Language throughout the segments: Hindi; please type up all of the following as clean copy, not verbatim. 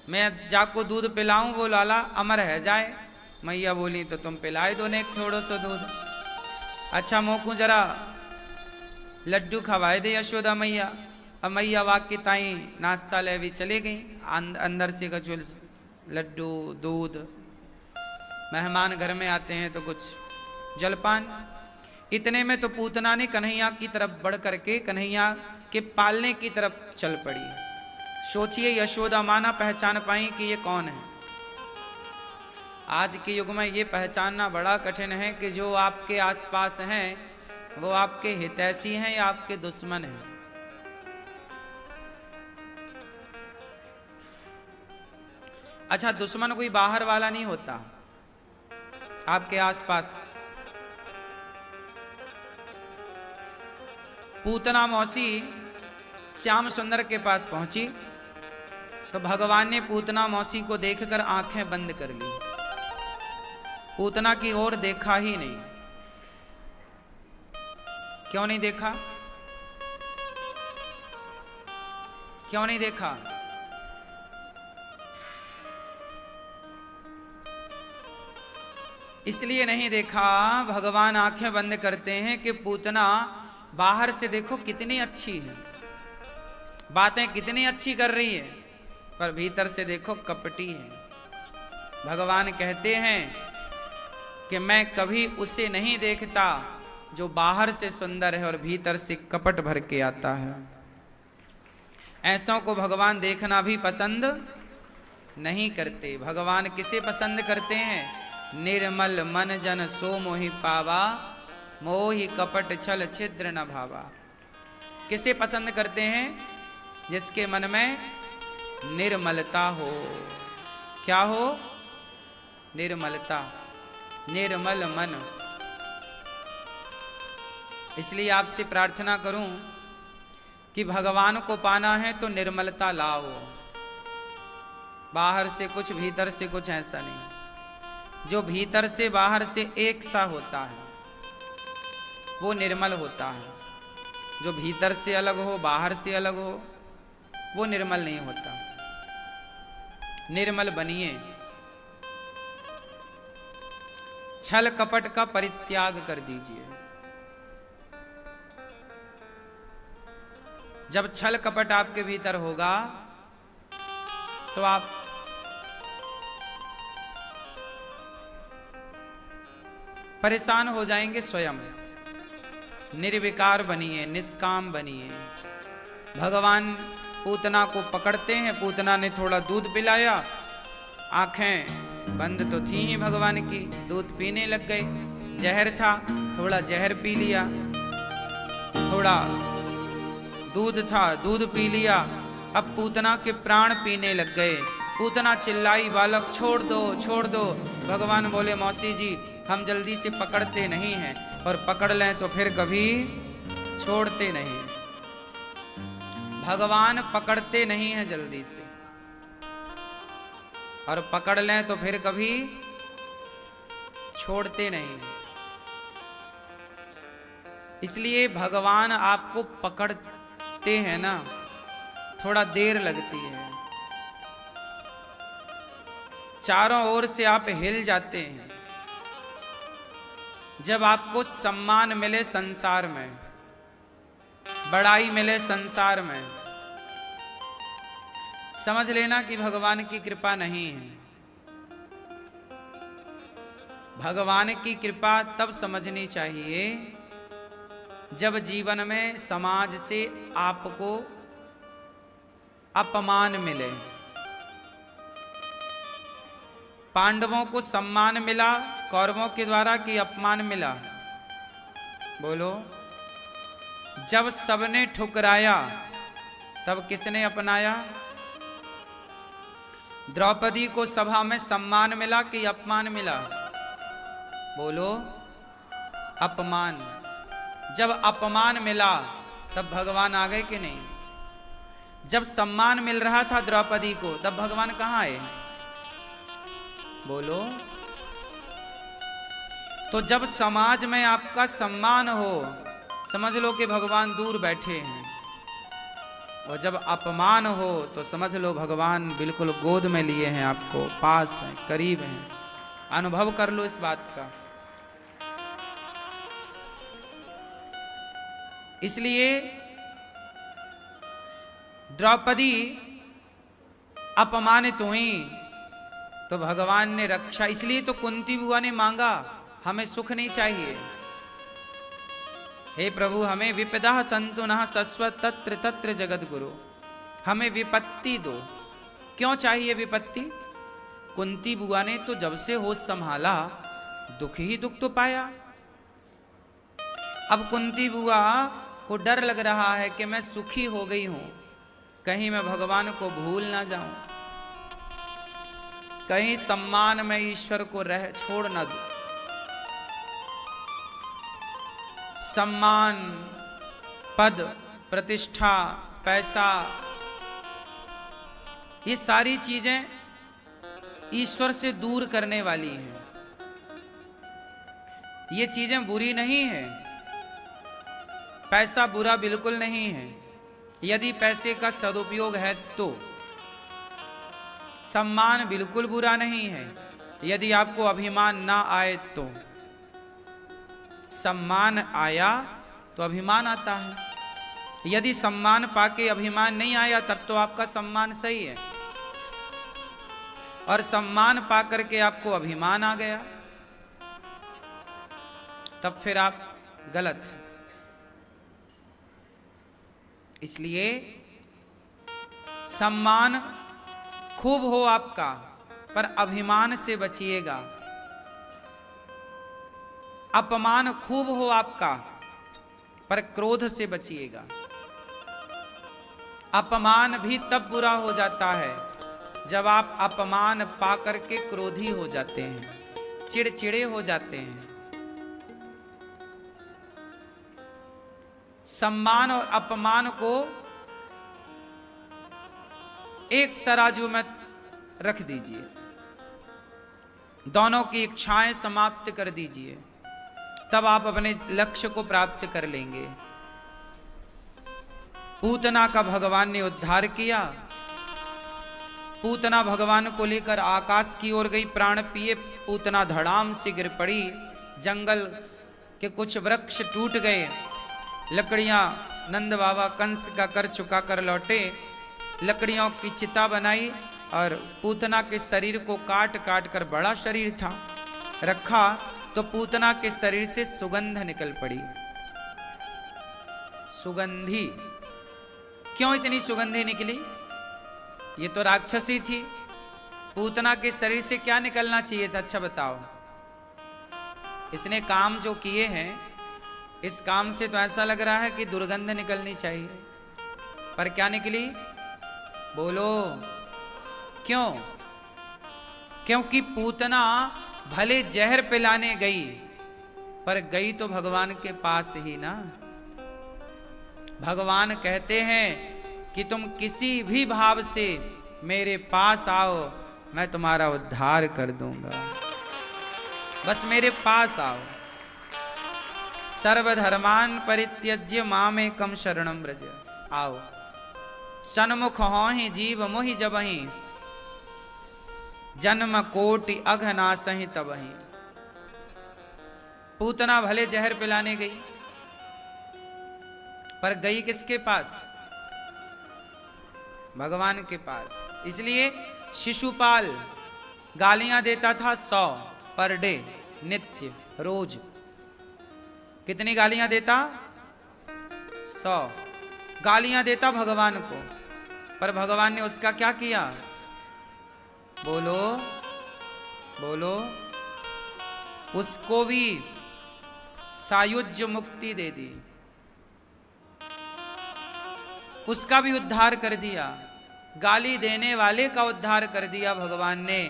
मैं जाको दूध पिलाऊं वो लाला अमर है जाए। मैया बोली तो तुम पिलाए दो ने थोड़ो सो दूध। अच्छा मोकू जरा लड्डू खवाए दे यशोदा मैया। अब मैया वाक्य ताई नाश्ता ले भी चले गई। अंदर से कचुल लड्डू दूध। मेहमान घर में आते हैं तो कुछ जलपान। इतने में तो पूतना ने कन्हैया की तरफ बढ़ करके कन्हैया के पालने की तरफ चल पड़ी। सोचिए यशोदा माना पहचान पाई कि ये कौन है। आज के युग में ये पहचानना बड़ा कठिन है कि जो आपके आसपास हैं वो आपके हितैषी हैं या आपके दुश्मन हैं। अच्छा दुश्मन कोई बाहर वाला नहीं होता, आपके आसपास। पूतना मौसी श्याम सुंदर के पास पहुंची तो भगवान ने पूतना मौसी को देखकर आंखें बंद कर ली। पूतना की ओर देखा ही नहीं। क्यों नहीं देखा? क्यों नहीं देखा? इसलिए नहीं देखा, भगवान आंखें बंद करते हैं कि पूतना बाहर से देखो कितनी अच्छी है, बातें कितनी अच्छी कर रही है, पर भीतर से देखो कपटी है। भगवान कहते हैं कि मैं कभी उसे नहीं देखता जो बाहर से सुंदर है और भीतर से कपट भर के आता है। ऐसों को भगवान देखना भी पसंद नहीं करते। भगवान किसे पसंद करते हैं? निर्मल मन जन सो मोहि पावा, मोहि कपट छल छिद्र न भावा। किसे पसंद करते हैं? जिसके मन में निर्मलता हो। क्या हो? निर्मलता, निर्मल मन। इसलिए आपसे प्रार्थना करूं कि भगवान को पाना है तो निर्मलता लाओ। बाहर से कुछ भीतर से कुछ ऐसा नहीं। जो भीतर से बाहर से एक सा होता है वो निर्मल होता है। जो भीतर से अलग हो बाहर से अलग हो वो निर्मल नहीं होता। निर्मल बनिए। छल कपट का परित्याग कर दीजिए। जब छल कपट आपके भीतर होगा तो आप परेशान हो जाएंगे स्वयं। निर्विकार बनिए, निष्काम बनिए। भगवान पूतना को पकड़ते हैं। पूतना ने थोड़ा दूध पिलाया, आंखें बंद तो थी ही भगवान की, दूध पीने लग गए। जहर था, थोड़ा जहर पी लिया। थोड़ा दूध था, दूध पी लिया। अब पूतना के प्राण पीने लग गए। पूतना चिल्लाई, बालक छोड़ दो, छोड़ दो। भगवान बोले मौसी जी हम जल्दी से पकड़ते नहीं हैं, और पकड़ लें तो फिर कभी छोड़ते नहीं। भगवान पकड़ते नहीं हैं जल्दी से, और पकड़ लें तो फिर कभी छोड़ते नहीं। इसलिए भगवान आपको पकड़ते हैं ना, थोड़ा देर लगती है। चारों ओर से आप हिल जाते हैं। जब आपको सम्मान मिले संसार में, बड़ाई मिले संसार में, समझ लेना कि भगवान की कृपा नहीं है। भगवान की कृपा तब समझनी चाहिए जब जीवन में समाज से आपको अपमान मिले। पांडवों को सम्मान मिला कौरवों के द्वारा कि अपमान मिला? बोलो। जब सबने ठुकराया तब किसने अपनाया? द्रौपदी को सभा में सम्मान मिला कि अपमान मिला? बोलो। अपमान। जब अपमान मिला तब भगवान आ गए कि नहीं? जब सम्मान मिल रहा था द्रौपदी को तब भगवान कहाँ आए? बोलो। तो जब समाज में आपका सम्मान हो, समझ लो कि भगवान दूर बैठे हैं। और जब अपमान हो तो समझ लो भगवान बिल्कुल गोद में लिए हैं, आपको पास हैं, करीब हैं। अनुभव कर लो इस बात का। इसलिए द्रौपदी अपमानित हुई तो भगवान ने रक्षा, इसलिए तो कुंती बुआ ने मांगा हमें सुख नहीं चाहिए, हे प्रभु हमें विपदा संतु नः सस्व तत्र तत्र जगत गुरु, हमें विपत्ति दो। क्यों चाहिए विपत्ति? कुंती बुआ ने तो जब से होश संभाला दुख ही दुख तो पाया। अब कुंती बुआ को डर लग रहा है कि मैं सुखी हो गई हूं, कहीं मैं भगवान को भूल ना जाऊं, कहीं सम्मान में ईश्वर को रह छोड़ ना दूं। सम्मान, पद, प्रतिष्ठा, पैसा, ये सारी चीजें ईश्वर से दूर करने वाली हैं। ये चीजें बुरी नहीं है, पैसा बुरा बिल्कुल नहीं है यदि पैसे का सदुपयोग है तो। सम्मान बिल्कुल बुरा नहीं है यदि आपको अभिमान ना आए तो। सम्मान आया तो अभिमान आता है, यदि सम्मान पाके अभिमान नहीं आया तब तो आपका सम्मान सही है, और सम्मान पाकर के आपको अभिमान आ गया तब फिर आप गलत। इसलिए सम्मान खूब हो आपका पर अभिमान से बचिएगा, अपमान खूब हो आपका पर क्रोध से बचिएगा। अपमान भी तब बुरा हो जाता है जब आप अपमान पाकर के क्रोधी हो जाते हैं, चिड़चिड़े हो जाते हैं। सम्मान और अपमान को एक तराजू में रख दीजिए, दोनों की इच्छाएं समाप्त कर दीजिए, तब आप अपने लक्ष्य को प्राप्त कर लेंगे। पूतना का भगवान ने उद्धार किया, पूतना भगवान को लेकर आकाश की ओर गई, प्राण पिए पूतना धड़ाम से गिर पड़ी, जंगल के कुछ वृक्ष टूट गए, लकड़ियां नंद बाबा कंस का कर चुका कर लौटे, लकड़ियों की चिता बनाई और पूतना के शरीर को काट काट कर, बड़ा शरीर था, रखा तो पूतना के शरीर से सुगंध निकल पड़ी। सुगंधी, क्यों इतनी सुगंधी निकली? ये तो राक्षसी थी, पूतना के शरीर से क्या निकलना चाहिए था? अच्छा बताओ। इसने काम जो किए हैं, इस काम से तो ऐसा लग रहा है कि दुर्गंध निकलनी चाहिए, पर क्या निकली? बोलो क्यों? क्योंकि पूतना भले जहर पिलाने गई पर गई तो भगवान के पास ही ना। भगवान कहते हैं कि तुम किसी भी भाव से मेरे पास आओ, मैं तुम्हारा उद्धार कर दूंगा, बस मेरे पास आओ। सर्वधर्मान परित्यज्य मामेकं शरणं व्रज। आओ, सन्मुख होहि जीव मोहि जबहि, जन्म कोटि अघनासहि तबहि। पूतना भले जहर पिलाने गई पर गई किसके पास? भगवान के पास। इसलिए शिशुपाल गालियां देता था 100 पर डे, नित्य, रोज। कितनी गालियां देता? 100 गालियां देता भगवान को, पर भगवान ने उसका क्या किया? बोलो बोलो, उसको भी सायुज्य मुक्ति दे दी, उसका भी उद्धार कर दिया, गाली देने वाले का उद्धार कर दिया भगवान ने।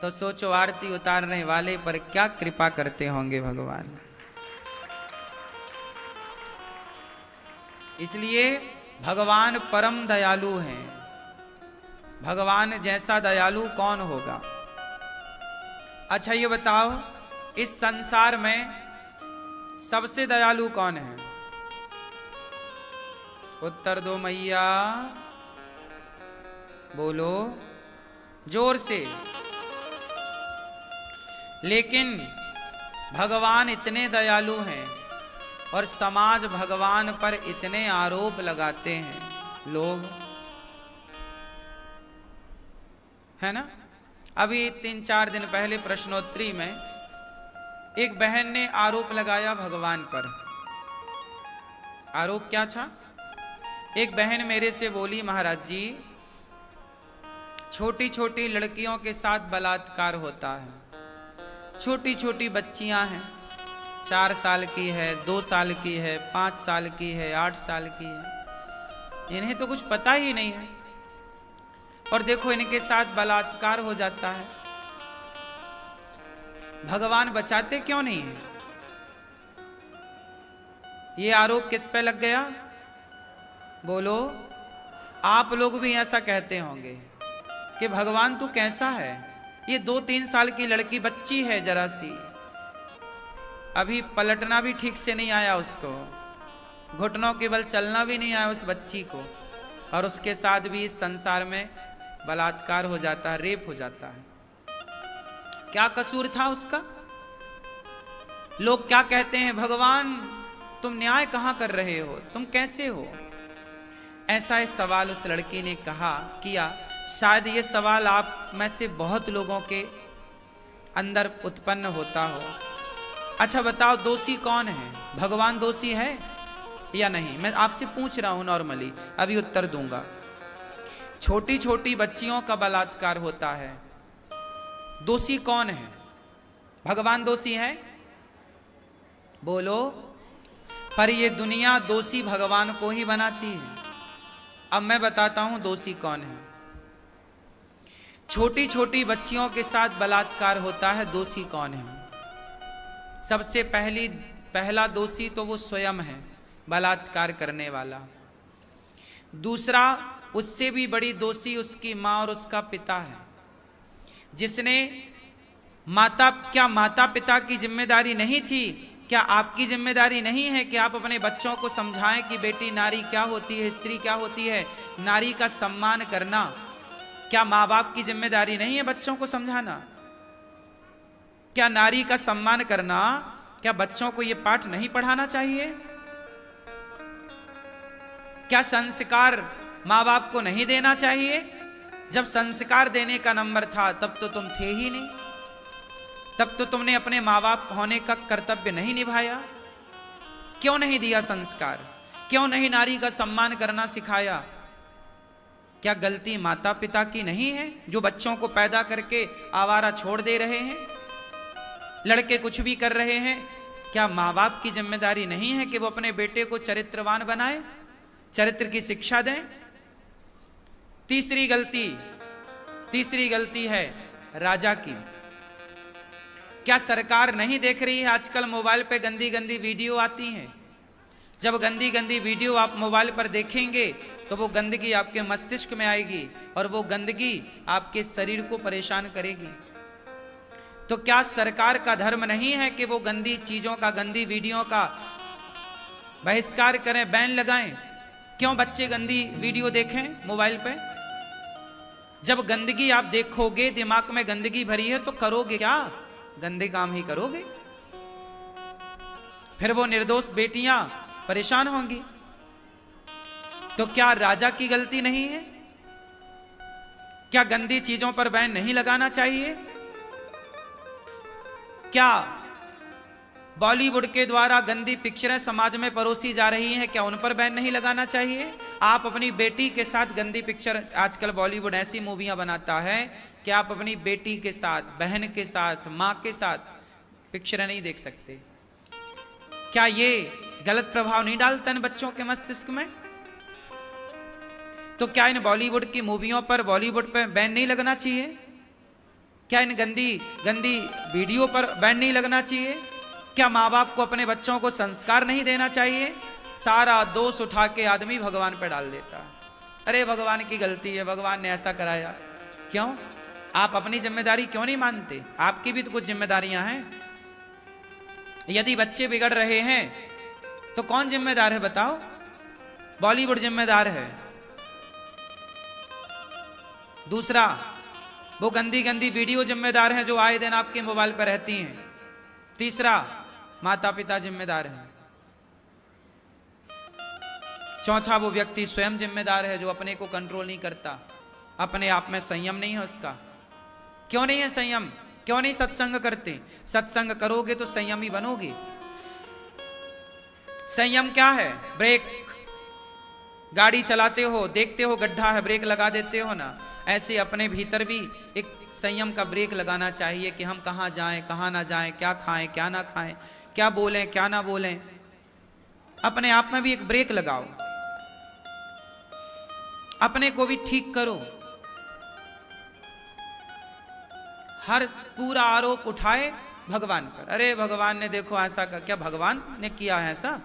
तो सोचो, आरती उतारने वाले पर क्या कृपा करते होंगे भगवान। इसलिए भगवान परम दयालु हैं। भगवान जैसा दयालु कौन होगा? अच्छा ये बताओ, इस संसार में सबसे दयालु कौन है? उत्तर दो मैया, बोलो जोर से। लेकिन भगवान इतने दयालु हैं और समाज भगवान पर इतने आरोप लगाते हैं लोग, है ना। अभी 3-4 दिन पहले प्रश्नोत्तरी में एक बहन ने आरोप लगाया भगवान पर। आरोप क्या था? एक बहन मेरे से बोली, महाराज जी छोटी छोटी लड़कियों के साथ बलात्कार होता है। छोटी छोटी बच्चियां हैं, 4 साल की है, 2 साल की है, 5 साल की है, 8 साल की है, इन्हें तो कुछ पता ही नहीं है और देखो इनके साथ बलात्कार हो जाता है। भगवान बचाते क्यों नहीं है? ये आरोप किस पे लग गया? बोलो। आप लोग भी ऐसा कहते होंगे कि भगवान तू कैसा है, ये 2-3 साल की लड़की बच्ची है, जरा सी अभी पलटना भी ठीक से नहीं आया उसको, घुटनों के बल चलना भी नहीं आया उस बच्ची को, और उसके साथ भी इस संसार में बलात्कार हो जाता है, रेप हो जाता है। क्या कसूर था उसका? लोग क्या कहते हैं, भगवान तुम न्याय कहां कर रहे हो, तुम कैसे हो? ऐसा एक सवाल उस लड़की ने किया। शायद ये सवाल आप में से बहुत लोगों के अंदर उत्पन्न होता हो। अच्छा बताओ, दोषी कौन है? भगवान दोषी है या नहीं? मैं आपसे पूछ रहा हूं नॉर्मली, अभी उत्तर दूंगा। छोटी छोटी बच्चियों का बलात्कार होता है, दोषी कौन है? भगवान दोषी है? बोलो। पर ये दुनिया दोषी भगवान को ही बनाती है। अब मैं बताता हूं दोषी कौन है। छोटी छोटी बच्चियों के साथ बलात्कार होता है, दोषी कौन है? सबसे पहला दोषी तो वो स्वयं है, बलात्कार करने वाला। दूसरा, उससे भी बड़ी दोषी उसकी माँ और उसका पिता है, जिसने क्या माता पिता की जिम्मेदारी नहीं थी? क्या आपकी जिम्मेदारी नहीं है कि आप अपने बच्चों को समझाएं कि बेटी नारी क्या होती है, स्त्री क्या होती है, नारी का सम्मान करना? क्या माँ बाप की जिम्मेदारी नहीं है बच्चों को समझाना? क्या नारी का सम्मान करना, क्या बच्चों को यह पाठ नहीं पढ़ाना चाहिए? क्या संस्कार माँ बाप को नहीं देना चाहिए? जब संस्कार देने का नंबर था तब तो तुम थे ही नहीं, तब तो तुमने अपने माँ बाप होने का कर्तव्य नहीं निभाया। क्यों नहीं दिया संस्कार? क्यों नहीं नारी का सम्मान करना सिखाया? क्या गलती माता पिता की नहीं है जो बच्चों को पैदा करके आवारा छोड़ दे रहे हैं, लड़के कुछ भी कर रहे हैं? क्या माँ बाप की जिम्मेदारी नहीं है कि वो अपने बेटे को चरित्रवान बनाए, चरित्र की शिक्षा दें? तीसरी गलती है राजा की। क्या सरकार नहीं देख रही है आजकल मोबाइल पे गंदी गंदी वीडियो आती हैं? जब गंदी गंदी वीडियो आप मोबाइल पर देखेंगे तो वो गंदगी आपके मस्तिष्क में आएगी और वो गंदगी आपके शरीर को परेशान करेगी। तो क्या सरकार का धर्म नहीं है कि वो गंदी चीजों का, गंदी वीडियो का बहिष्कार करें, बैन लगाएं? क्यों बच्चे गंदी वीडियो देखें मोबाइल पे? जब गंदगी आप देखोगे, दिमाग में गंदगी भरी है, तो करोगे क्या? गंदे काम ही करोगे। फिर वो निर्दोष बेटियां परेशान होंगी। तो क्या राजा की गलती नहीं है? क्या गंदी चीजों पर बैन नहीं लगाना चाहिए? क्या बॉलीवुड के द्वारा गंदी पिक्चरें समाज में परोसी जा रही हैं, क्या उन पर बैन नहीं लगाना चाहिए? आप अपनी बेटी के साथ गंदी पिक्चर, आजकल बॉलीवुड ऐसी मूवियां बनाता है कि आप अपनी बेटी के साथ, बहन के साथ, मां के साथ पिक्चरें नहीं देख सकते। क्या ये गलत प्रभाव नहीं डालता इन बच्चों के मस्तिष्क में? तो क्या इन बॉलीवुड की मूवियों पर, बॉलीवुड पर बैन नहीं लगना चाहिए? क्या इन गंदी गंदी वीडियो पर बैन नहीं लगना चाहिए? क्या माँ बाप को अपने बच्चों को संस्कार नहीं देना चाहिए? सारा दोष उठा के आदमी भगवान पर डाल देता है। अरे भगवान की गलती है, भगवान ने ऐसा कराया। क्यों? आप अपनी जिम्मेदारी क्यों नहीं मानते? आपकी भी तो कुछ जिम्मेदारियां हैं। यदि बच्चे बिगड़ रहे हैं तो कौन जिम्मेदार है बताओ? बॉलीवुड जिम्मेदार है। दूसरा, वो गंदी गंदी वीडियो जिम्मेदार हैं जो आए दिन आपके मोबाइल पर रहती हैं। तीसरा, माता पिता जिम्मेदार हैं। चौथा, वो व्यक्ति स्वयं जिम्मेदार है जो अपने को कंट्रोल नहीं करता, अपने आप में संयम नहीं है उसका। क्यों नहीं है संयम? क्यों नहीं सत्संग करते? सत्संग करोगे तो संयमी बनोगे। संयम क्या है? ब्रेक। गाड़ी चलाते हो, देखते हो गड्ढा है, ब्रेक लगा देते हो ना, ऐसे अपने भीतर भी एक संयम का ब्रेक लगाना चाहिए कि हम कहाँ जाएं, कहाँ ना जाएं, क्या खाएं, क्या ना खाएं, क्या बोलें, क्या ना बोलें। अपने आप में भी एक ब्रेक लगाओ, अपने को भी ठीक करो। हर पूरा आरोप उठाए भगवान पर, अरे भगवान ने देखो ऐसा कर, क्या भगवान ने किया है ऐसा?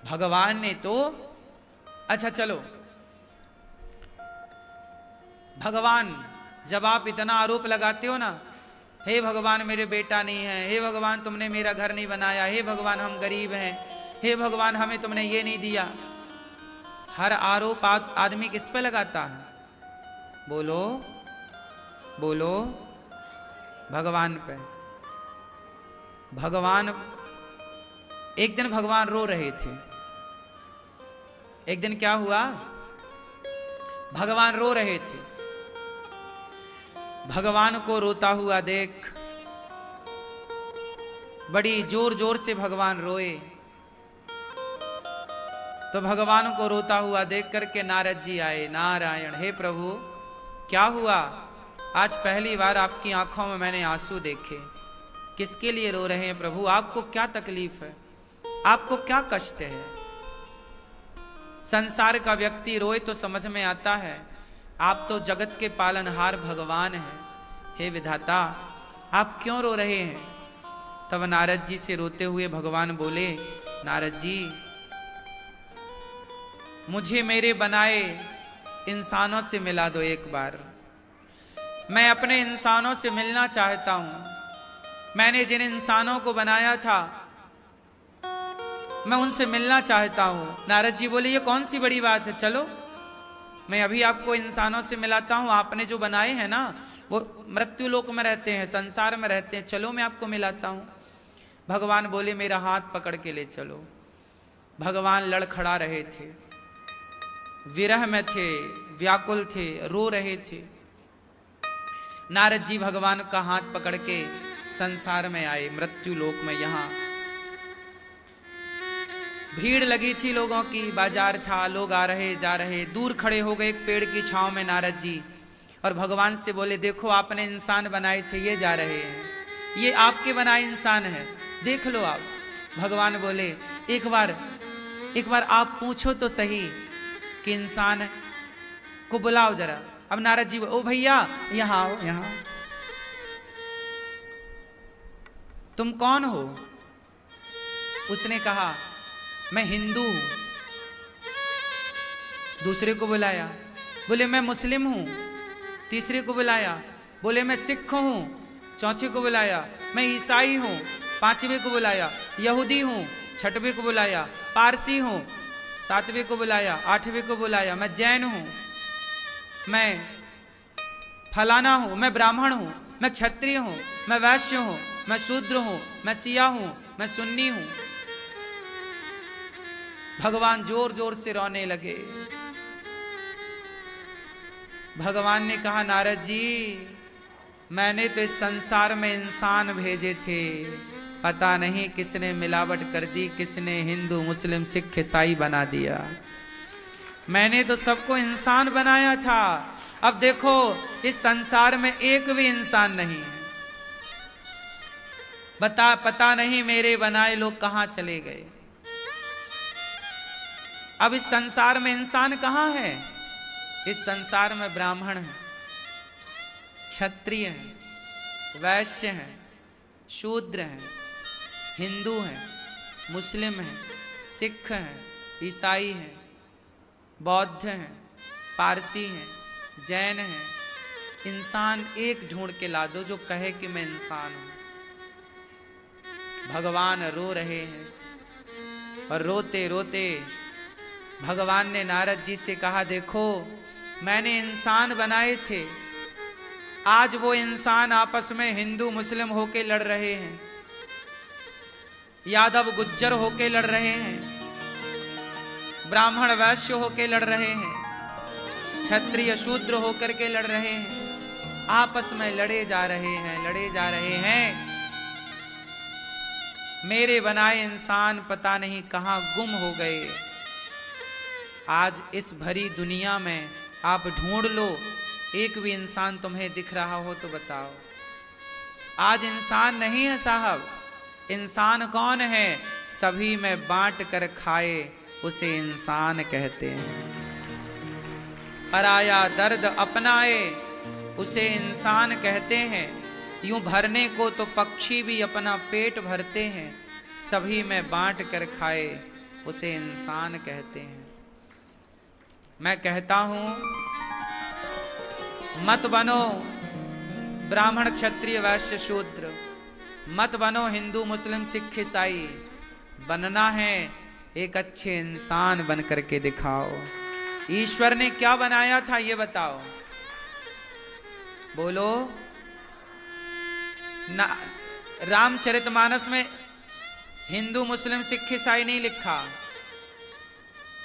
भगवान ने तो, अच्छा चलो, भगवान जब आप इतना आरोप लगाते हो ना, हे भगवान मेरे बेटा नहीं है, हे भगवान तुमने मेरा घर नहीं बनाया, हे भगवान हम गरीब हैं, हे भगवान हमें तुमने ये नहीं दिया। हर आरोप आदमी किस पे लगाता है? बोलो बोलो, भगवान पे। भगवान, एक दिन भगवान रो रहे थे। एक दिन क्या हुआ? भगवान रो रहे थे। भगवान को रोता हुआ देख बड़ी जोर जोर से भगवान रोए। तो भगवान को रोता हुआ देख करके नारद जी आए। नारायण, हे प्रभु क्या हुआ? आज पहली बार आपकी आंखों में मैंने आंसू देखे। किसके लिए रो रहे हैं प्रभु? आपको क्या तकलीफ है? आपको क्या कष्ट है? संसार का व्यक्ति रोए तो समझ में आता है, आप तो जगत के पालनहार भगवान हैं। हे विधाता, आप क्यों रो रहे हैं? तब नारद जी से रोते हुए भगवान बोले, नारद जी मुझे मेरे बनाए इंसानों से मिला दो एक बार। मैं अपने इंसानों से मिलना चाहता हूं। मैंने जिन इंसानों को बनाया था मैं उनसे मिलना चाहता हूं। नारद जी बोले, ये कौन सी बड़ी बात है, चलो मैं अभी आपको इंसानों से मिलाता हूं। आपने जो बनाए हैं ना वो मृत्यु लोक में रहते हैं, संसार में रहते हैं, चलो मैं आपको मिलाता हूं। भगवान बोले, मेरा हाथ पकड़ के ले चलो। भगवान लड़खड़ा रहे थे, विरह में थे, व्याकुल थे, रो रहे थे। नारद जी भगवान का हाथ पकड़ के संसार में आए, मृत्यु लोक में। यहां भीड़ लगी थी लोगों की, बाजार था, लोग आ रहे जा रहे। दूर खड़े हो गए एक पेड़ की छांव में नारद जी और भगवान से बोले, देखो आपने इंसान बनाए थे, ये जा रहे हैं, ये आपके बनाए इंसान है, देख लो आप। भगवान बोले, एक बार आप पूछो तो सही कि इंसान को बुलाओ जरा। अब नारद जी, ओ भैया यहां आओ, यहां। तुम कौन हो? उसने कहा, मैं हिंदू हूं। दूसरे को बुलाया, बोले मैं मुस्लिम हूं। तीसरे को बुलाया, बोले मैं सिख हूं। चौथे को बुलाया, मैं ईसाई हूं। पांचवे को बुलाया, यहूदी हूं। छठवें को बुलाया, पारसी हूं। सातवें को बुलाया, आठवें को बुलाया, मैं जैन हूं, मैं फलाना हूं, मैं ब्राह्मण हूं, मैं क्षत्रिय हूं, मैं वैश्य हूं, मैं शूद्र हूं, मैं सिया हूं, मैं सुन्नी हूं। भगवान जोर जोर से रोने लगे। भगवान ने कहा, नारद जी मैंने तो इस संसार में इंसान भेजे थे, पता नहीं किसने मिलावट कर दी, किसने हिंदू मुस्लिम सिख ईसाई बना दिया। मैंने तो सबको इंसान बनाया था। अब देखो इस संसार में एक भी इंसान नहीं है। पता नहीं मेरे बनाए लोग कहां चले गए। अब इस संसार में इंसान कहां है? इस संसार में ब्राह्मण है, क्षत्रिय है, वैश्य है, शूद्र है, हिंदू है, मुस्लिम है, सिख है, ईसाई है, बौद्ध हैं, पारसी हैं, जैन हैं। इंसान एक ढूंढ के ला दो जो कहे कि मैं इंसान हूं। भगवान रो रहे हैं और रोते रोते भगवान ने नारद जी से कहा, देखो मैंने इंसान बनाए थे, आज वो इंसान आपस में हिंदू मुस्लिम होके लड़ रहे हैं, यादव गुज्जर होके लड़ रहे हैं, ब्राह्मण वैश्य होके लड़ रहे हैं, क्षत्रिय शूद्र होकर के लड़ रहे हैं, आपस में लड़े जा रहे हैं, लड़े जा रहे हैं। मेरे बनाए इंसान पता नहीं कहां गुम हो गए। आज इस भरी दुनिया में आप ढूंढ लो, एक भी इंसान तुम्हें दिख रहा हो तो बताओ। आज इंसान नहीं है साहब। इंसान कौन है? सभी में बांट कर खाए उसे इंसान कहते हैं। पराया दर्द अपनाए उसे इंसान कहते हैं। यूं भरने को तो पक्षी भी अपना पेट भरते हैं, सभी में बांट कर खाए उसे इंसान कहते हैं। मैं कहता हूं, मत बनो ब्राह्मण क्षत्रिय वैश्य शूद्र, मत बनो हिंदू मुस्लिम सिख ईसाई। बनना है एक अच्छे इंसान बन करके दिखाओ। ईश्वर ने क्या बनाया था ये बताओ, बोलो ना। रामचरितमानस में हिंदू मुस्लिम सिख ईसाई नहीं लिखा,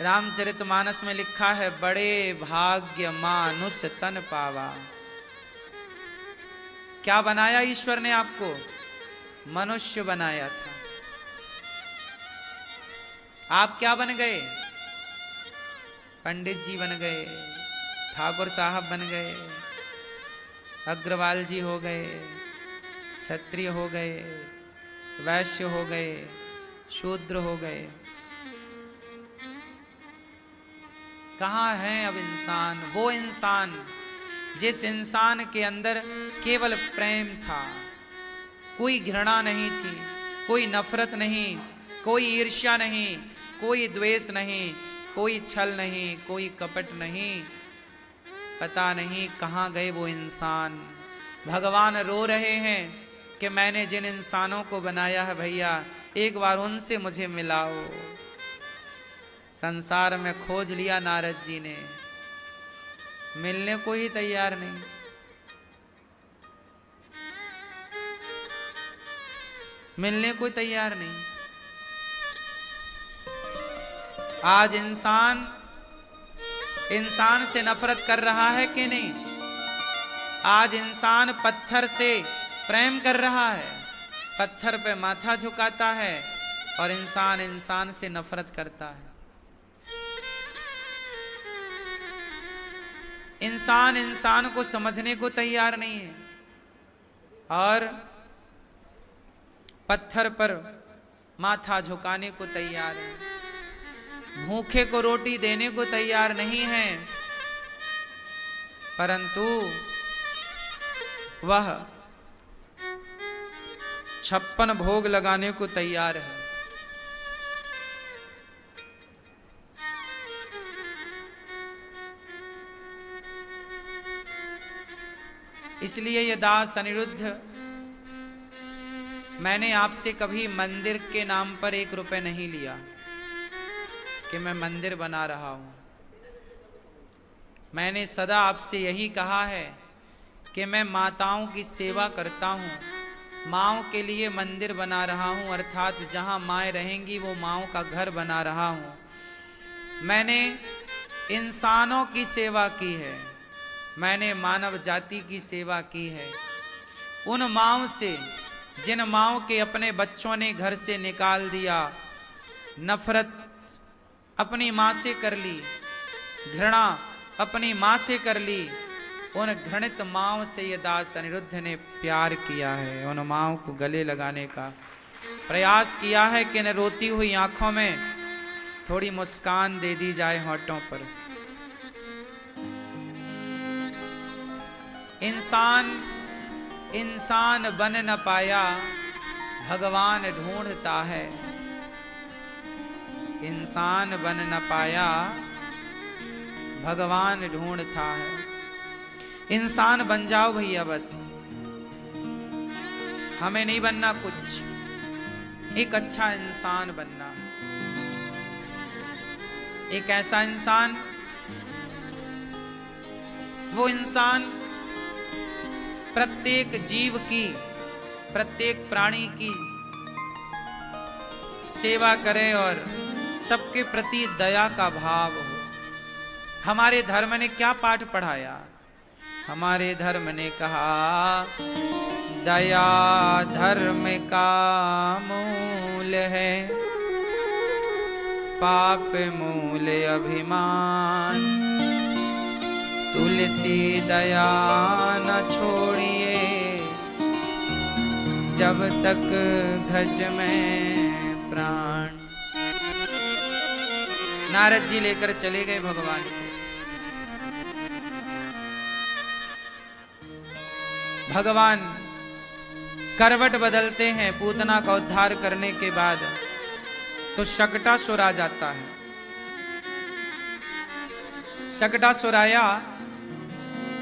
रामचरितमानस में लिखा है, बड़े भाग्य मानुष तन पावा। क्या बनाया ईश्वर ने आपको? मनुष्य बनाया था। आप क्या बन गए? पंडित जी बन गए, ठाकुर साहब बन गए, अग्रवाल जी हो गए, क्षत्रिय हो गए, वैश्य हो गए, शूद्र हो गए। कहाँ है अब इंसान? वो इंसान जिस इंसान के अंदर केवल प्रेम था, कोई घृणा नहीं थी, कोई नफरत नहीं, कोई ईर्ष्या नहीं, कोई द्वेष नहीं, कोई छल नहीं, कोई कपट नहीं। पता नहीं कहाँ गए वो इंसान। भगवान रो रहे हैं कि मैंने जिन इंसानों को बनाया है भैया, एक बार उनसे मुझे मिलाओ। संसार में खोज लिया नारद जी ने, मिलने को ही तैयार नहीं। मिलने को तैयार नहीं। आज इंसान इंसान से नफरत कर रहा है कि नहीं? आज इंसान पत्थर से प्रेम कर रहा है, पत्थर पे माथा झुकाता है, और इंसान इंसान से नफरत करता है। इंसान इंसान को समझने को तैयार नहीं है, और पत्थर पर माथा झुकाने को तैयार है। भूखे को रोटी देने को तैयार नहीं है, परंतु वह 56 भोग लगाने को तैयार है। इसलिए ये दास अनिरुद्ध, मैंने आपसे कभी मंदिर के नाम पर 1 रुपए नहीं लिया कि मैं मंदिर बना रहा हूं। मैंने सदा आपसे यही कहा है कि मैं माताओं की सेवा करता हूं, माँओं के लिए मंदिर बना रहा हूं, अर्थात जहां माएँ रहेंगी वो माँओं का घर बना रहा हूं। मैंने इंसानों की सेवा की है, मैंने मानव जाति की सेवा की है। उन माँओं से जिन माँओं के अपने बच्चों ने घर से निकाल दिया, नफरत अपनी माँ से कर ली, घृणा अपनी माँ से कर ली, उन घृणित माँओं से ये दास अनिरुद्ध ने प्यार किया है। उन माँओं को गले लगाने का प्रयास किया है कि न रोती हुई आंखों में थोड़ी मुस्कान दे दी जाए होठों पर। इंसान इंसान बन न पाया, भगवान ढूंढता है। इंसान बन न पाया, भगवान ढूंढता है। इंसान बन जाओ भैया, बस हमें नहीं बनना कुछ, एक अच्छा इंसान बनना। एक ऐसा इंसान, वो इंसान प्रत्येक जीव की, प्रत्येक प्राणी की सेवा करे और सबके प्रति दया का भाव हो। हमारे धर्म ने क्या पाठ पढ़ाया? हमारे धर्म ने कहा दया धर्म का मूल है, पाप मूल अभिमान, तुलसी दया न छोड़िए, जब तक घट में प्राण। नारद जी लेकर चले गए भगवान को। भगवान करवट बदलते हैं पूतना का उद्धार करने के बाद, तो शकटासुर आ जाता है। शकटासुर आया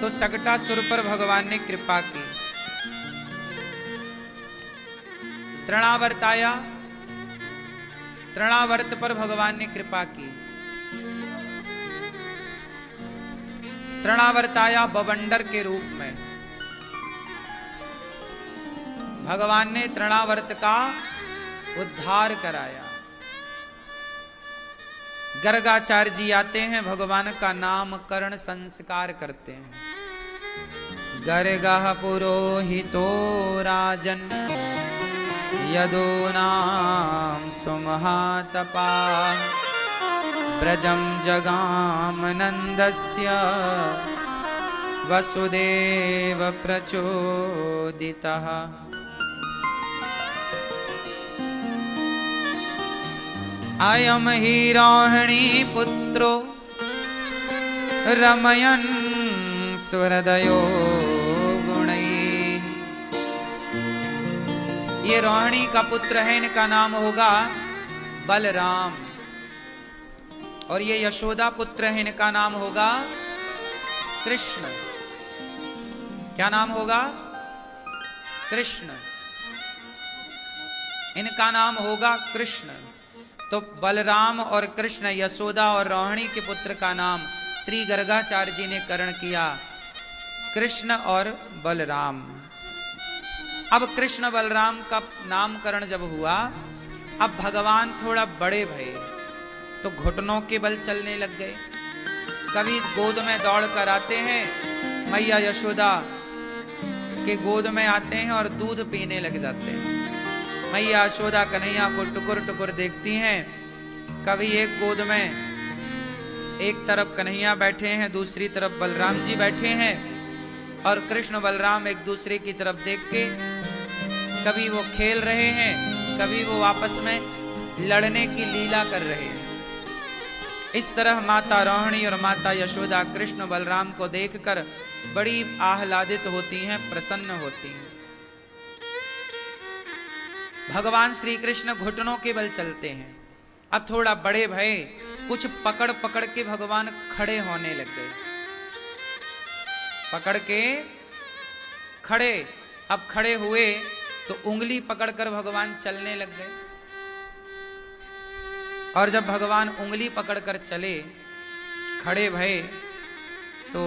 तो शकटासुर पर भगवान ने कृपा की। तृणावर्त आया, तृणावर्त पर भगवान ने कृपा की। तृणावर्त आया बवंडर के रूप में। भगवान ने तृणावर्त का उद्धार कराया। गर्गाचार्य जी आते हैं, भगवान का नामकरण संस्कार करते हैं। गर्गः पुरोहितो राजन यदो नाम सुमहातपा, ब्रजम जगाम नंदस्य वसुदेव प्रचोदितः। अयम हि रोहिणी पुत्रो रमयन् सुहृदयो गुणैः। ये रोहिणी का पुत्र है, इनका नाम होगा बलराम। और ये यशोदा पुत्र है, इनका नाम होगा कृष्ण। क्या नाम होगा? कृष्ण। इनका नाम होगा कृष्ण। तो बलराम और कृष्ण, यशोदा और रोहिणी के पुत्र का नाम श्री गर्गाचार्य जी ने करण किया, कृष्ण और बलराम। अब कृष्ण बलराम का नामकरण जब हुआ, अब भगवान थोड़ा बड़े भये तो घुटनों के बल चलने लग गए। कभी गोद में दौड़ कर आते हैं, मैया यशोदा के गोद में आते हैं और दूध पीने लग जाते हैं। मैया यशोदा कन्हैया को टुकुर टुकुर देखती हैं। कभी एक गोद में एक तरफ कन्हैया बैठे हैं, दूसरी तरफ बलराम जी बैठे हैं, और कृष्ण बलराम एक दूसरे की तरफ देख के कभी वो खेल रहे हैं, कभी वो आपस में लड़ने की लीला कर रहे हैं। इस तरह माता रोहिणी और माता यशोदा कृष्ण बलराम को देखकर बड़ी आह्लादित होती हैं, प्रसन्न होती हैं। भगवान श्री कृष्ण घुटनों के बल चलते हैं। अब थोड़ा बड़े भये, कुछ पकड़ पकड़ के भगवान खड़े होने लग गए। पकड़ के खड़े, अब खड़े हुए तो उंगली पकड़कर भगवान चलने लग गए। और जब भगवान उंगली पकड़कर चले, खड़े भये, तो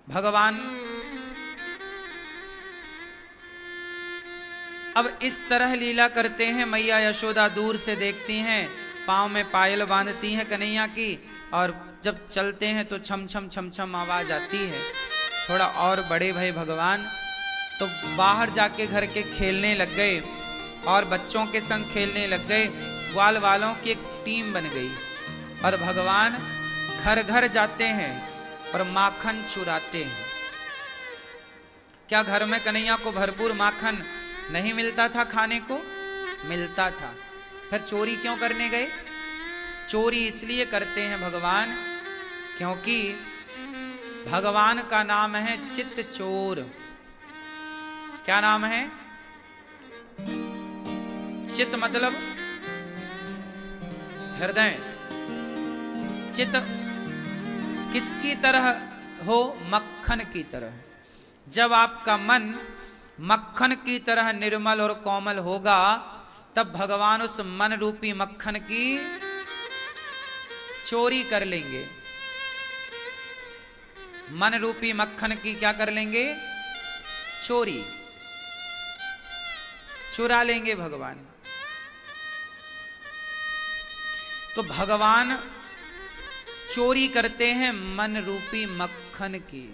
भगवान अब इस तरह लीला करते हैं। मैया यशोदा दूर से देखती हैं, पांव में पायल बांधती हैं कन्हैया की, और जब चलते हैं तो छम छम छम छम आवाज आती है। थोड़ा और बड़े भये भगवान तो बाहर जाके घर के खेलने लग गए और बच्चों के संग खेलने लग गए। ग्वाल वालों की एक टीम बन गई और भगवान घर घर जाते हैं और माखन चुराते हैं। क्या घर में कन्हैया को भरपूर माखन नहीं मिलता था? खाने को मिलता था, फिर चोरी क्यों करने गए? चोरी इसलिए करते हैं भगवान, क्योंकि भगवान का नाम है चित्त चोर। क्या नाम है? चित्त मतलब हृदय। चित्त किसकी तरह हो? मक्खन की तरह। जब आपका मन मक्खन की तरह निर्मल और कोमल होगा तब भगवान उस मन रूपी मक्खन की चोरी कर लेंगे। मन रूपी मक्खन की क्या कर लेंगे? चोरी, चुरा लेंगे भगवान। तो भगवान चोरी करते हैं मन रूपी मक्खन की।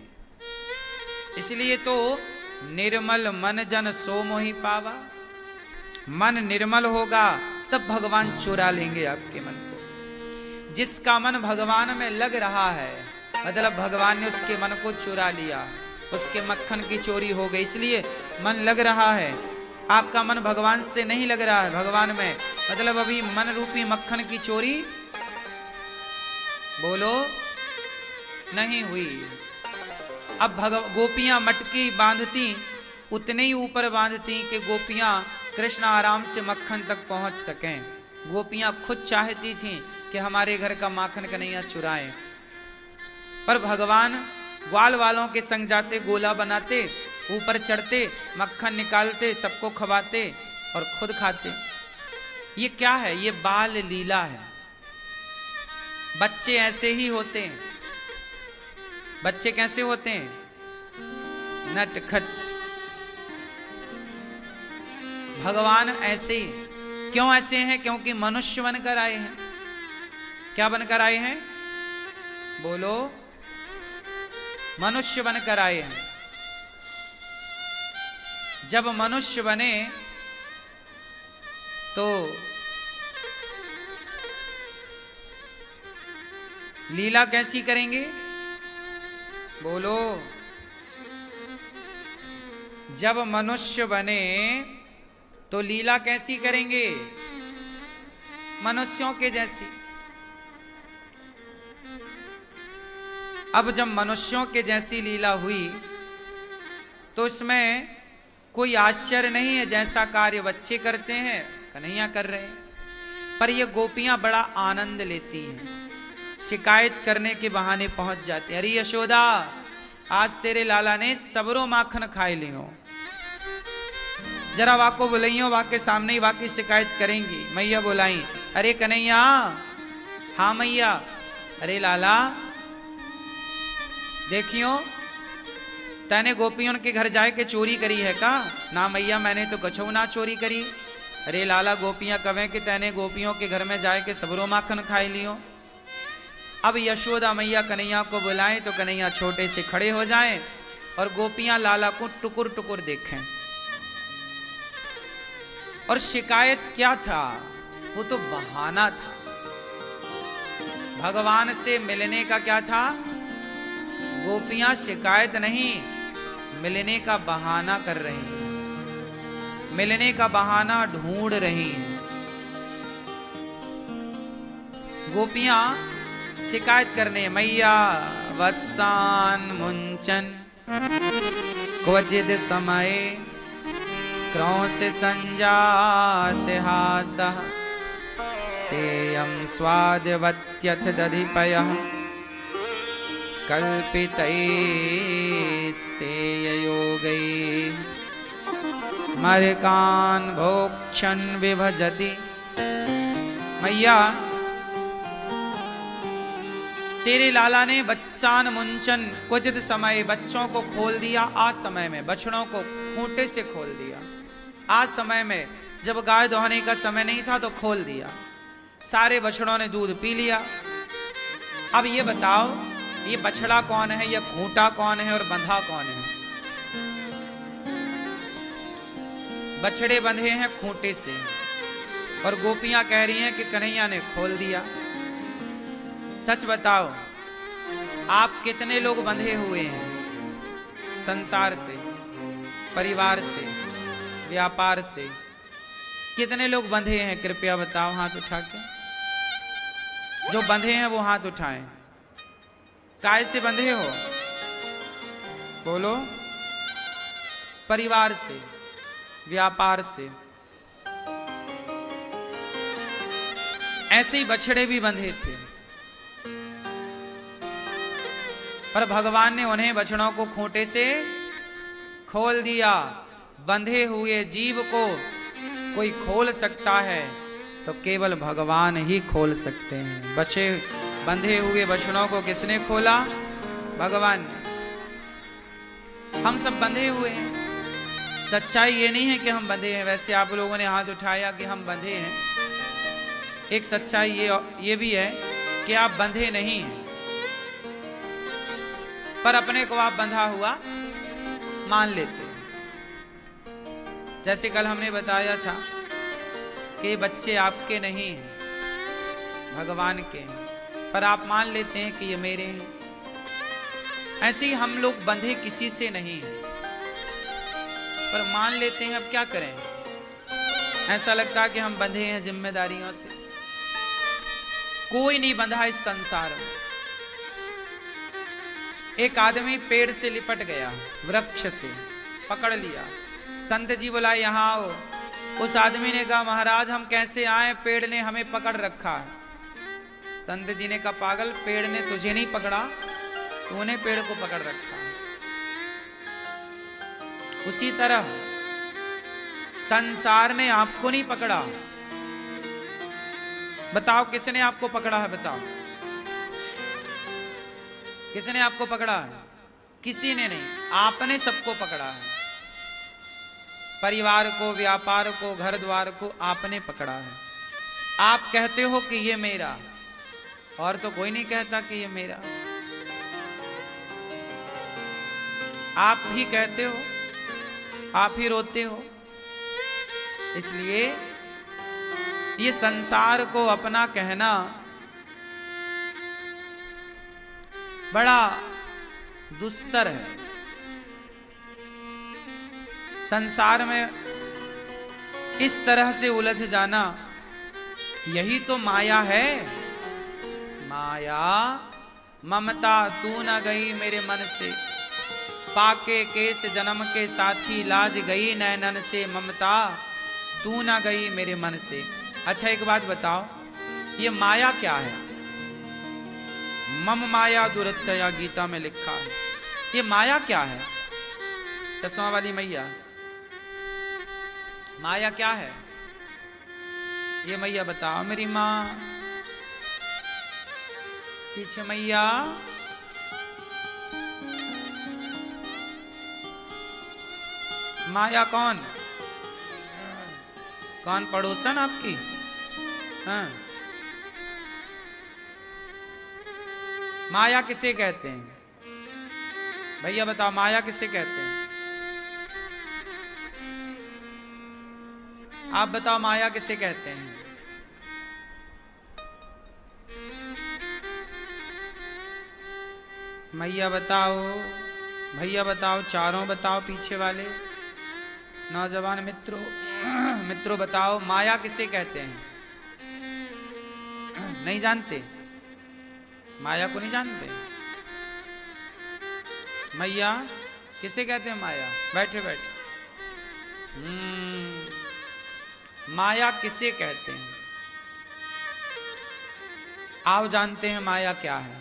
इसलिए तो निर्मल मन जन सो मोहि पावा। मन निर्मल होगा तब भगवान चुरा लेंगे आपके मन को। जिसका मन भगवान में लग रहा है, मतलब भगवान ने उसके मन को चुरा लिया, उसके मक्खन की चोरी हो गई। इसलिए मन लग रहा है, आपका मन भगवान से नहीं लग रहा है, भगवान में, मतलब अभी मन रूपी मक्खन की चोरी बोलो नहीं हुई। अब गोपियां मटकी बांधती, उतने ही ऊपर बांधती कि गोपियां कृष्ण आराम से मक्खन तक पहुंच सकें। गोपियां खुद चाहती थीं कि हमारे घर का माखन कन्हैया चुराएं, पर भगवान ग्वाल वालों के संग जाते, गोला बनाते, ऊपर चढ़ते, मक्खन निकालते, सबको खवाते और खुद खाते। ये क्या है? ये बाल लीला है। बच्चे ऐसे ही होते हैं। बच्चे कैसे होते हैं? नटखट। भगवान ऐसे ही। क्यों ऐसे हैं? क्योंकि मनुष्य बनकर आए हैं। क्या बनकर आए हैं? बोलो, मनुष्य बनकर आए हैं। जब मनुष्य बने तो लीला कैसी करेंगे? बोलो, जब मनुष्य बने तो लीला कैसी करेंगे? मनुष्यों के जैसी। अब जब मनुष्यों के जैसी लीला हुई तो इसमें कोई आश्चर्य नहीं है। जैसा कार्य बच्चे करते हैं कन्हैया कर रहे हैं। पर ये गोपियां बड़ा आनंद लेती हैं। शिकायत करने के बहाने पहुंच जाते हैं, अरे यशोदा, आज तेरे लाला ने सबरो माखन खाए लियो, जरा वाको बुलाइयो, वाके सामने ही वाकी शिकायत करेंगी। मैया बुलाई, अरे कन्हैया, हाँ मैया, अरे लाला देखियो, तैने गोपियों के घर जाए के चोरी करी है का? ना मैया, मैंने तो कछू ना चोरी करी। अरे लाला, गोपियां कवें कि तैने गोपियों के घर में जाए के सबरो माखन खाए लियो। अब यशोदा मैया कन्हैया को बुलाएं तो कन्हैया छोटे से खड़े हो जाएं और गोपियां लाला को टुकुर टुकुर देखें। और शिकायत क्या था? वो तो बहाना था। भगवान से मिलने का क्या था? गोपियां शिकायत नहीं, मिलने का बहाना कर रही हैं, मिलने का बहाना ढूंढ रही हैं। गोपियां शिकायत करने, मैया वत्सान मुंचन क्वचिद समय क्रौंस संजात हासः स्तेयं स्वादवत्यथ दधिपयः कल्पितैस्तेययोगैः मर्कान् भोक्षन् विभजति। मैया, तेरे लाला ने बच्चान मुंचन क्वचित समय, बच्चों को खोल दिया आ समय में, बछड़ों को खूंटे से खोल दिया। आज समय में जब गाय दोहने का समय नहीं था तो खोल दिया, सारे बछड़ों ने दूध पी लिया। अब ये बताओ, ये बछड़ा कौन है, ये खूंटा कौन है और बंधा कौन है? बछड़े बंधे हैं खूंटे से और गोपियां कह रही हैं कि कन्हैया ने खोल दिया। सच बताओ, आप कितने लोग बंधे हुए हैं संसार से, परिवार से, व्यापार से? कितने लोग बंधे हैं? कृपया बताओ हाथ उठा के। जो बंधे हैं वो हाथ उठाएं। काय से बंधे हो? बोलो। परिवार से, व्यापार से। ऐसे ही बछड़े भी बंधे थे, पर भगवान ने उन्हें बछड़ों को खूंटे से खोल दिया। बंधे हुए जीव को कोई खोल सकता है तो केवल भगवान ही खोल सकते हैं। बंधे हुए बछड़ों को किसने खोला? भगवान। हम सब बंधे हुए हैं। सच्चाई ये नहीं है कि हम बंधे हैं। वैसे आप लोगों ने हाथ उठाया कि हम बंधे हैं। एक सच्चाई ये भी है कि आप बंधे नहीं हैं, पर अपने को आप बंधा हुआ मान लेते हैं। जैसे कल हमने बताया था कि बच्चे आपके नहीं हैं, भगवान के हैं, पर आप मान लेते हैं कि ये मेरे हैं। ऐसे ही हम लोग बंधे किसी से नहीं हैं, पर मान लेते हैं। अब क्या करें? ऐसा लगता है कि हम बंधे हैं जिम्मेदारियों से। कोई नहीं बंधा इस संसार में। एक आदमी पेड़ से लिपट गया, वृक्ष से पकड़ लिया। संत जी बोला यहां आओ। उस आदमी ने कहा महाराज हम कैसे आए, पेड़ ने हमें पकड़ रखा है। संत जी ने कहा पागल, पेड़ ने तुझे नहीं पकड़ा, तूने पेड़ को पकड़ रखा है। उसी तरह संसार ने आपको नहीं पकड़ा। बताओ किसने आपको पकड़ा है? बताओ किसने आपको पकड़ा है? किसी ने नहीं, आपने सबको पकड़ा है। परिवार को, व्यापार को, घर द्वार को आपने पकड़ा है। आप कहते हो कि ये मेरा, और तो कोई नहीं कहता कि ये मेरा। आप ही कहते हो, आप ही रोते हो। इसलिए ये संसार को अपना कहना बड़ा दुस्तर है। संसार में इस तरह से उलझ जाना, यही तो माया है। माया ममता तू न गई मेरे मन से, पाके केस जन्म के साथी लाज गई नैनन से, ममता तू न गई मेरे मन से। अच्छा एक बात बताओ, ये माया क्या है? मम माया दुरत्यया गीता में लिखा है। ये माया क्या है? चश्मा वाली मैया, माया क्या है? ये मैया बताओ, मेरी माँ पीछे मैया। माया कौन? कौन पड़ोसन आपकी? हाँ, माया किसे कहते हैं? भैया बताओ माया किसे कहते हैं? आप बताओ माया किसे कहते हैं? मैया बताओ, भैया बताओ, चारों बताओ, पीछे वाले नौजवान मित्रों बताओ माया किसे कहते हैं? नहीं जानते? माया को नहीं जानते? मैया किसे कहते हैं? माया बैठे बैठे माया किसे कहते हैं? आओ जानते हैं माया क्या है।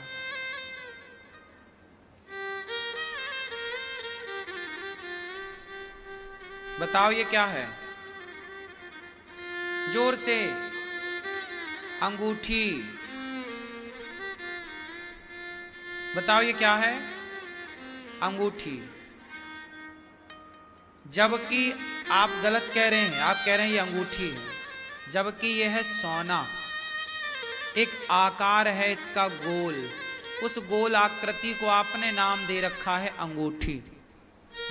बताओ ये क्या है? जोर से। अंगूठी। बताओ ये क्या है? अंगूठी। जबकि आप गलत कह रहे हैं, आप कह रहे हैं ये अंगूठी है, जबकि यह है सोना। एक आकार है इसका गोल, उस गोल आकृति को आपने नाम दे रखा है अंगूठी।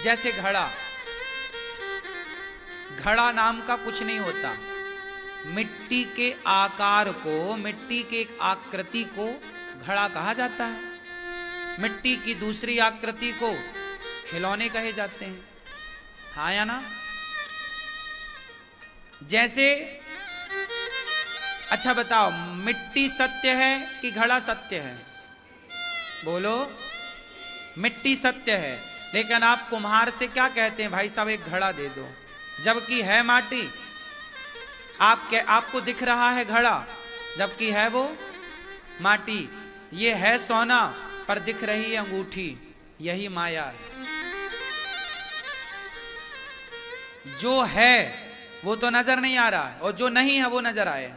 जैसे घड़ा, घड़ा नाम का कुछ नहीं होता। मिट्टी के आकार को, मिट्टी के एक आकृति को घड़ा कहा जाता है। मिट्टी की दूसरी आकृति को खिलौने कहे जाते हैं। हाँ या ना? जैसे अच्छा बताओ, मिट्टी सत्य है कि घड़ा सत्य है? बोलो। मिट्टी सत्य है, लेकिन आप कुम्हार से क्या कहते हैं? भाई साहब एक घड़ा दे दो, जबकि है माटी। आपको दिख रहा है घड़ा, जबकि है वो माटी। ये है सोना, पर दिख रही है अंगूठी। यही माया है। जो है वो तो नजर नहीं आ रहा है, और जो नहीं है वो नजर आए।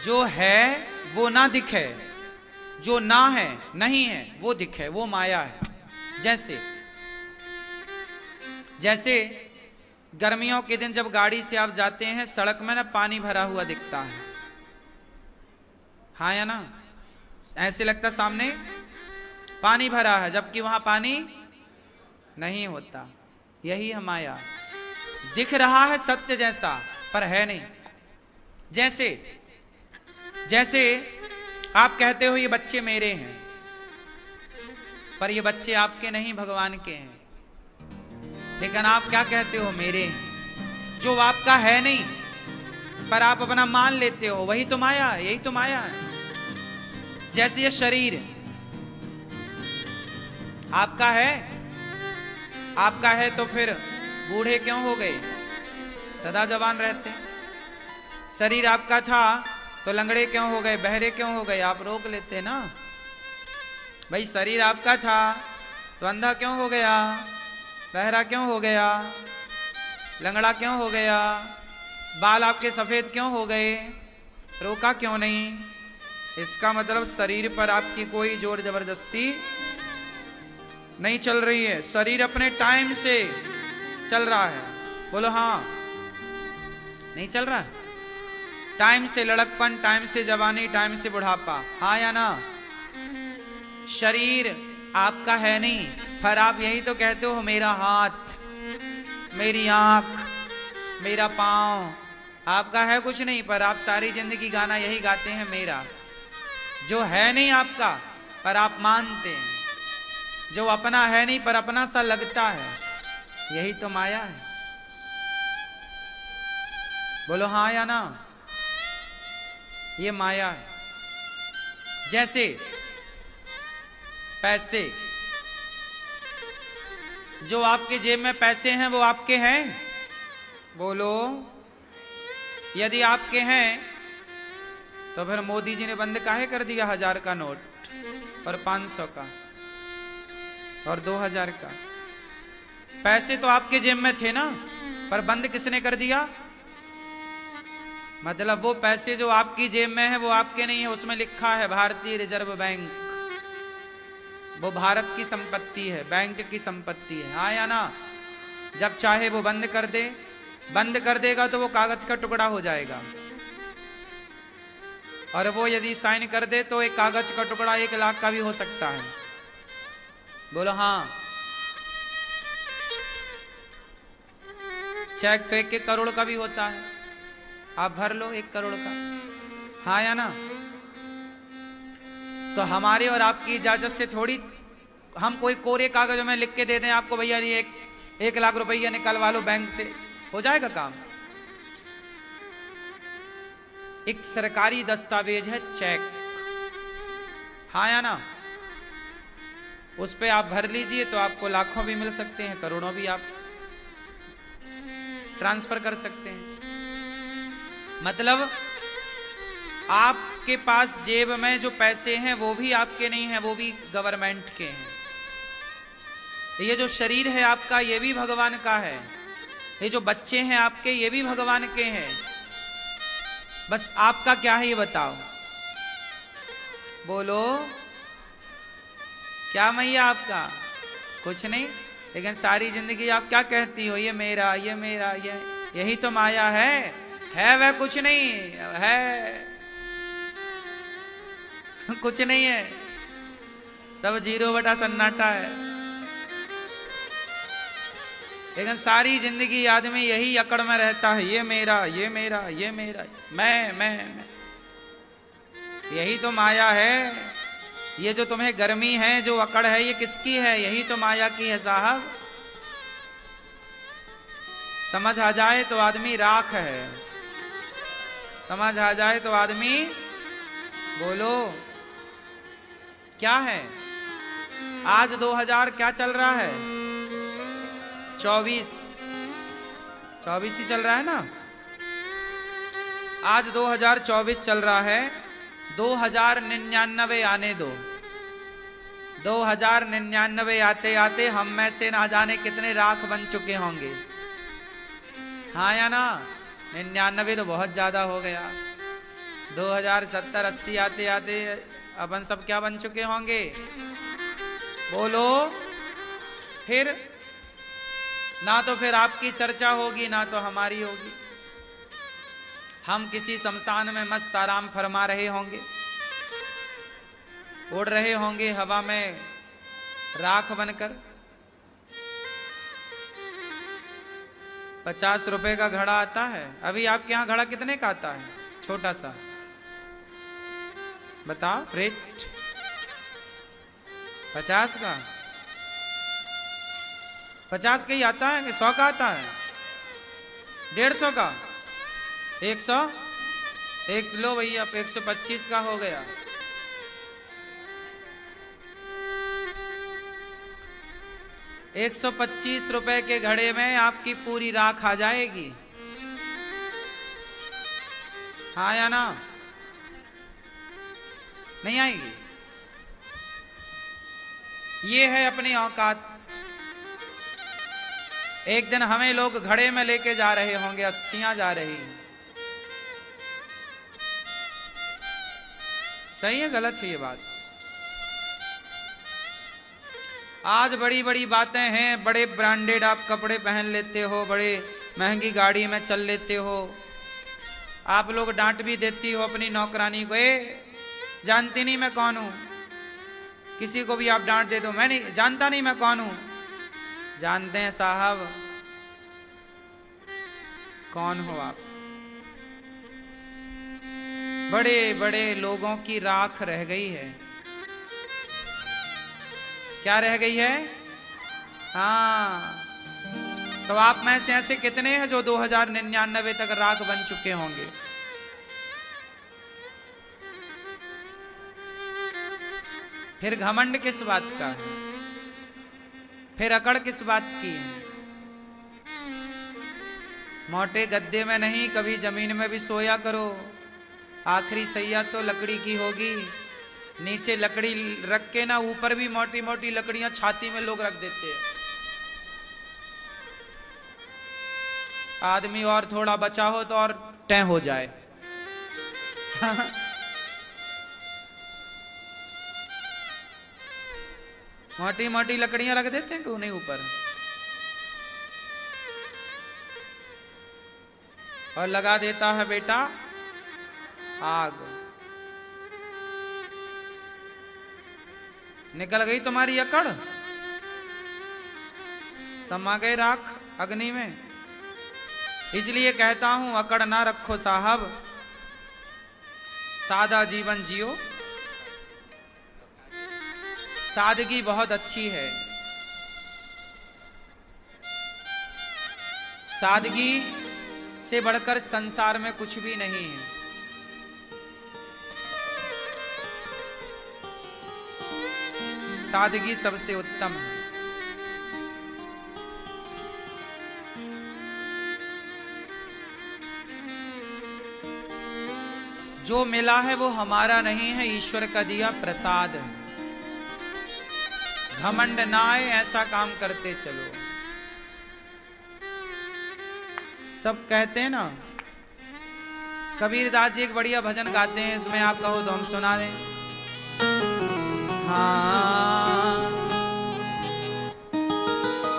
जो है वो ना दिखे, जो ना है नहीं है वो दिखे, वो माया है। जैसे जैसे गर्मियों के दिन जब गाड़ी से आप जाते हैं, सड़क में ना पानी भरा हुआ दिखता है, हाँ या ना? ऐसे लगता सामने पानी भरा है, जबकि वहां पानी नहीं होता। यही है माया, दिख रहा है सत्य जैसा पर है नहीं। जैसे जैसे आप कहते हो ये बच्चे मेरे हैं, पर ये बच्चे आपके नहीं, भगवान के हैं। लेकिन आप क्या कहते हो? मेरे हैं। जो आपका है नहीं पर आप अपना मान लेते हो, वही तो माया है। यही तो माया है। जैसे ये शरीर आपका है, आपका है तो फिर बूढ़े क्यों हो गए? सदा जवान रहते। शरीर आपका था तो लंगड़े क्यों हो गए, बहरे क्यों हो गए? आप रोक लेते ना भाई। शरीर आपका था तो अंधा क्यों हो गया, बहरा क्यों हो गया, लंगड़ा क्यों हो गया, बाल आपके सफेद क्यों हो गए, रोका क्यों नहीं? इसका मतलब शरीर पर आपकी कोई जोर जबरदस्ती नहीं चल रही है। शरीर अपने टाइम से चल रहा है। बोलो हाँ, नहीं चल रहा? टाइम से लड़कपन, टाइम से जवानी, टाइम से बुढ़ापा, हाँ या ना? शरीर आपका है नहीं, पर आप यही तो कहते हो मेरा हाथ, मेरी आंख, मेरा पांव। आपका है कुछ नहीं, पर आप सारी जिंदगी गाना यही गाते हैं मेरा। जो है नहीं आपका पर आप मानते हैं, जो अपना है नहीं पर अपना सा लगता है, यही तो माया है। बोलो हाँ या ना? ये माया है। जैसे पैसे, जो आपके जेब में पैसे हैं वो आपके हैं? बोलो, यदि आपके हैं तो फिर मोदी जी ने बंद काहे कर दिया 1000 का नोट और 500 का और 2000 का? पैसे तो आपके जेब में थे ना, पर बंद किसने कर दिया? मतलब वो पैसे जो आपकी जेब में है वो आपके नहीं है, उसमें लिखा है भारतीय रिजर्व बैंक। वो भारत की संपत्ति है, बैंक की संपत्ति है, हाँ या ना? जब चाहे वो बंद कर दे, बंद कर देगा तो वो कागज का टुकड़ा हो जाएगा, और वो यदि साइन कर दे तो एक कागज का टुकड़ा 1 लाख का भी हो सकता है। बोलो हाँ। चेक तो 1 करोड़ का भी होता है, आप भर लो 1 करोड़ का, हाँ या ना? तो हमारे और आपकी इजाजत से थोड़ी हम कोई कोरे कागजों में लिख के दे दें आपको, भैया ये 1 लाख रुपया निकलवा लो बैंक से, हो जाएगा काम? एक सरकारी दस्तावेज है चेक, हाँ या ना? उस पे आप भर लीजिए तो आपको लाखों भी मिल सकते हैं, करोड़ों भी आप ट्रांसफर कर सकते हैं। मतलब आपके पास जेब में जो पैसे हैं वो भी आपके नहीं हैं, वो भी गवर्नमेंट के हैं। ये जो शरीर है आपका ये भी भगवान का है, ये जो बच्चे हैं आपके ये भी भगवान के हैं। बस आपका क्या है ये बताओ? बोलो क्या मैया आपका? कुछ नहीं। लेकिन सारी जिंदगी आप क्या कहती हो? ये मेरा, ये मेरा, ये, यही तो माया है वह कुछ नहीं है। कुछ नहीं है, सब 0 बटा सन्नाटा है। लेकिन सारी जिंदगी आदमी यही अकड़ में रहता है, ये मेरा, ये मेरा, ये मेरा, मैं। यही तो माया है। ये जो तुम्हें गर्मी है, जो अकड़ है, ये किसकी है? यही तो माया की है साहब। समझ आ जाए तो आदमी राख है, समझ आ जाए तो आदमी, बोलो क्या है? आज 2000 क्या चल रहा है? 24 ही चल रहा है ना? आज 2024 चल रहा है। 2099 आने दो। 2099 आते आते हम में से ना जाने कितने राख बन चुके होंगे। हाँ या ना? 99 तो बहुत ज्यादा हो गया। 2070 80 आते आते अपन सब क्या बन चुके होंगे? बोलो। फिर ना तो फिर आपकी चर्चा होगी ना तो हमारी होगी। हम किसी शमशान में मस्त आराम फरमा रहे होंगे, उड़ रहे होंगे हवा में राख बनकर। 50 रुपए का घड़ा आता है। अभी आपके यहाँ घड़ा कितने का आता है? छोटा सा बताओ रेट। 50 का? 50 का ही आता है कि 100 का आता है? 150 का? 100? 100 लो भैया, 125 का हो गया। ₹125 के घड़े में आपकी पूरी राख आ जाएगी। हाँ या ना? नहीं आएगी? ये है अपनी औकात। एक दिन हमें लोग घड़े में लेके जा रहे होंगे, अस्थियां जा रही। सही है गलत है ये बात? आज बड़ी बड़ी बातें हैं, बड़े ब्रांडेड आप कपड़े पहन लेते हो, बड़े महंगी गाड़ी में चल लेते हो। आप लोग डांट भी देती हो अपनी नौकरानी को, जानती नहीं मैं कौन हूं। किसी को भी आप डांट दे दो, मैं नहीं जानता, नहीं मैं कौन हूं। जानते हैं साहब कौन हो आप। बड़े बड़े लोगों की राख रह गई है। क्या रह गई है? हाँ, तो आप में से ऐसे कितने हैं जो 2099 तक राख बन चुके होंगे? फिर घमंड किस बात का है? फिर अकड़ किस बात की है? मोटे गद्दे में नहीं, कभी जमीन में भी सोया करो। आखिरी सैया तो लकड़ी की होगी। नीचे लकड़ी रख के ना, ऊपर भी मोटी मोटी लकड़ियां छाती में लोग रख देते हैं। आदमी और थोड़ा बचा हो तो और टै हो जाए। मोटी मोटी लकड़ियां रख देते हैं क्यों नहीं ऊपर, और लगा देता है बेटा आग। निकल गई तुम्हारी अकड़, समा गए राख अग्नि में। इसलिए कहता हूं अकड़ ना रखो साहब, सादा जीवन जियो। सादगी बहुत अच्छी है। सादगी से बढ़कर संसार में कुछ भी नहीं है। सादगी सबसे उत्तम है। जो मिला है वो हमारा नहीं है, ईश्वर का दिया प्रसाद है। घमंड ना आए, ऐसा काम करते चलो। सब कहते हैं ना, कबीरदास जी एक बढ़िया भजन गाते हैं, इसमें आप कहो तो हम सुना दें। हाँ,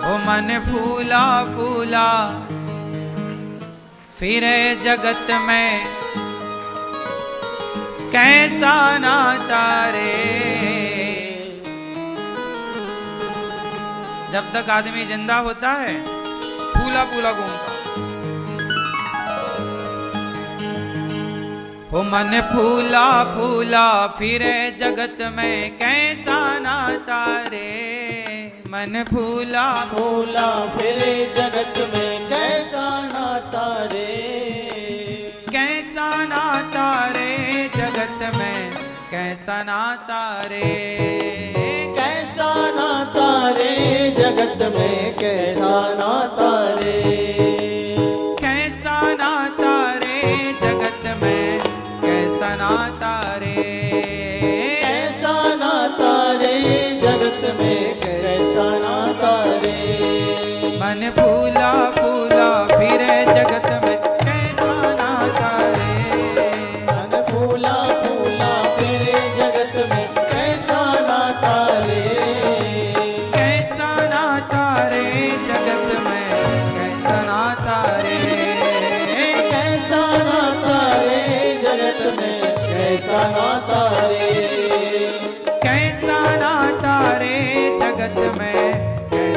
ओ मन फूला फूला फिरे जगत में, कैसा नाता रे। जब तक आदमी जिंदा होता है फूला फूला घूमता। ओ मन फूला फूला फिरे जगत में, कैसा नाता रे। मन फूला फूला फिरे जगत में, कैसा नाता रे। कैसा नाता रे जगत में, कैसा नाता रे। कैसा नाता रे जगत में, कैसा नाता रे। कैसा नाता रे जगत में, कैसा नाता रे। कैसा नाता रे जगत में, कैसा नाता रे। मन फूला फूला फिरे जगत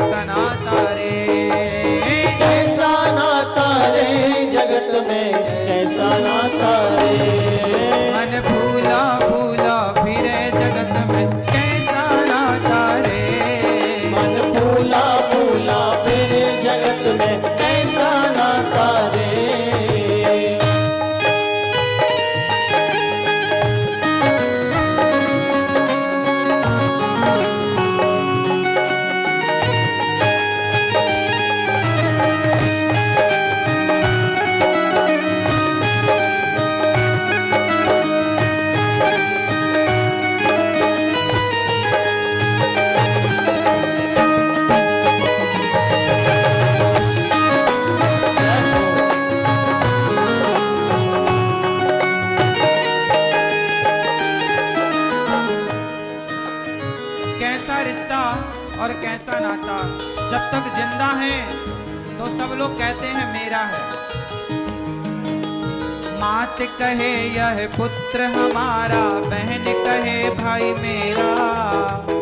कैसा नाता रे, कैसा नाता रे जगत में कैसा नाता रे। मन भूला भूला फिरे जगत में कैसा नाता रे, मन भूला भूला फिरे जगत में कैसा नाता रे। कैसा रिश्ता और कैसा नाता, जब तक जिंदा है तो सब लोग कहते हैं मेरा है। मात कहे यह पुत्र हमारा, बहन कहे भाई मेरा,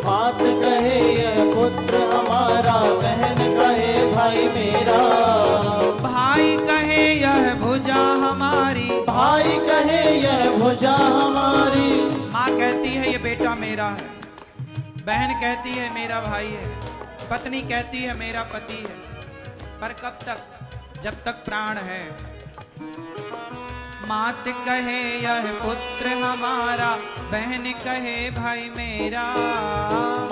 मात कहे यह पुत्र हमारा, बहन कहे भाई मेरा, भाई कहे यह भुजा हमारी, भाई कहे यह भुजा हमारी। माँ कहती है ये बेटा मेरा है, बहन कहती है मेरा भाई है, पत्नी कहती है मेरा पति है। पर कब तक? जब तक प्राण है। मात कहे यह पुत्र हमारा, बहन कहे भाई मेरा,